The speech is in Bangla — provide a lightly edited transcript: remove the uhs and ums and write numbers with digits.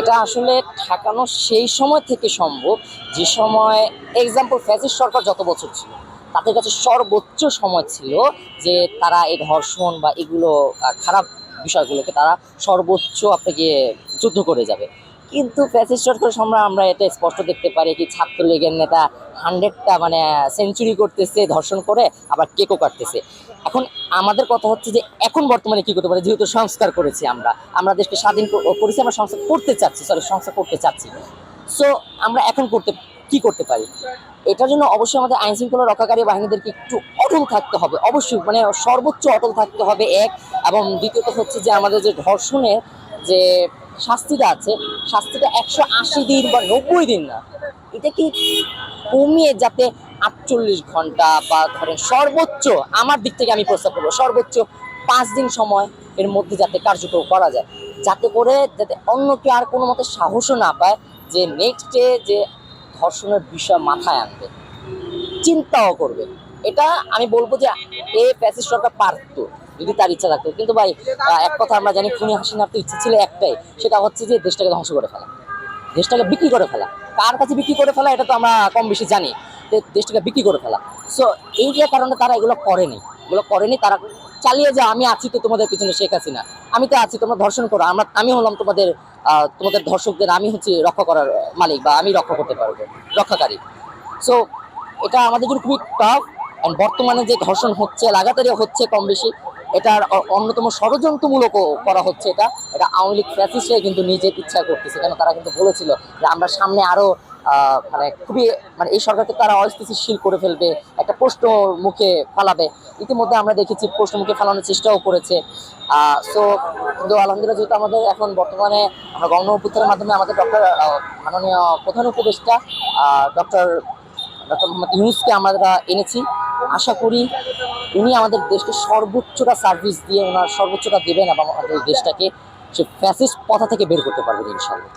এটা আসলে ঠেকানো সেই সময় থেকে সম্ভব যে সময় এক্সাম্পল ফ্যাসিস্ট সরকার যত বছর ছিল তাদের কাছে সর্বোচ্চ সময় ছিল যে তারা এই ধর্ষণ বা এগুলো খারাপ বিষয়গুলোকে তারা সর্বোচ্চ আপনাকে যুদ্ধ করে যাবে। কিন্তু ফ্যাসিস্ট সরকারের সময় আমরা এটা স্পষ্ট দেখতে পারি কি ছাত্রলীগের নেতা 100টা মানে সেঞ্চুরি করতেছে ধর্ষণ করে, আবার কেকও কাটতেছে। এখন আমাদের কথা হচ্ছে যে এখন বর্তমানে কি করতে পারি, যেহেতু সংস্কার করেছি আমরা, আমরা দেশকে স্বাধীন করেছি, আমরা সংস্কার করতে চাচ্ছি, সংস্কার করতে চাচ্ছি। সো আমরা এখন কি করতে পারি, এটার জন্য অবশ্যই আমাদের আইন শৃঙ্খলা রক্ষাকারী বাহিনীদেরকে একটু অটল থাকতে হবে, অবশ্যই মানে সর্বোচ্চ অটল থাকতে হবে এক। এবং দ্বিতীয়ত হচ্ছে যে আমাদের যে ধর্ষণের যে শাস্তিটা আছে, শাস্তিটা 180 দিন বা 90 দিন না, এটা কি কমিয়ে যাতে 48 ঘন্টা বা ধরেন সর্বোচ্চ, আমার দিক থেকে আমি প্রস্তাব করবো সর্বোচ্চ 5 দিন সময় এর মধ্যে যাতে কার্যকর করা যায়, যাতে করে যাতে অন্য কেউ আর কোনো মতে সাহসও না পায় যে নেক্সট ডে যে ধর্ষণের বিষয় মাথায় আনবে, চিন্তাও করবে। এটা আমি বলবো যে এই ফ্যাসিস্ট সরকার পারতো যদি তার ইচ্ছা থাকতো। কিন্তু ভাই এক কথা আমরা জানি, খুনি হাসিনার তো ইচ্ছা ছিল একটাই, সেটা হচ্ছে যে দেশটাকে ধ্বংস করে ফেলা, দেশটাকে বিক্রি করে ফেলা। কার কাছে বিক্রি করে ফেলা এটা তো আমরা কম বেশি জানি, যে দেশটাকে বিক্রি করে ফেলা। সো এই যে কারণে তারা এগুলো করেনি তারা চালিয়ে যায়, আমি আছি তো তোমাদের পিছনে শেখ হাসিনা, আমি তো আছি, তোমরা ধর্ষণ করো, আমি হলাম তোমাদের ধর্ষকদের আমি হচ্ছে রক্ষা করার মালিক, বা আমি রক্ষা করতে পারবো, রক্ষাকারী। সো এটা আমাদের জন্য খুবই টাফ। বর্তমানে যে ধর্ষণ হচ্ছে লাগাতারই হচ্ছে কম বেশি, এটার অন্যতম ষড়যন্ত্রমূলক করা হচ্ছে। এটা এটা আওয়ামী লীগ ফ্যাসিস্টরাই কিন্তু নিজের ইচ্ছা করতেছে, কেন তারা কিন্তু বলেছিল যে আমরা সামনে আরো মানে খুবই মানে এই সরকারকে তারা অস্থিতিশীল করে ফেলবে, একটা প্রশ্ন মুখে ফালাবে। ইতিমধ্যে আমরা দেখেছি প্রশ্ন মুখে ফালানোর চেষ্টাও করেছে। সো কিন্তু আলহামদুলিল্লাহ, যেহেতু আমাদের এখন বর্তমানে আমরা গণ অভ্যুত্থানের মাধ্যমে আমাদের মাননীয় প্রধান উপদেষ্টা ডক্টর ডক্টর মোহাম্মদ ইউনূসকে আমরা এনেছি। আশা করি উনি আমাদের দেশকে সর্বোচ্চটা সার্ভিস দিয়ে ওনার সর্বোচ্চটা দেবেন এবং আমাদের দেশটাকে সে ফ্যাসিস্ট পথা থেকে বের করতে পারবেন ইনশাল্লাহ।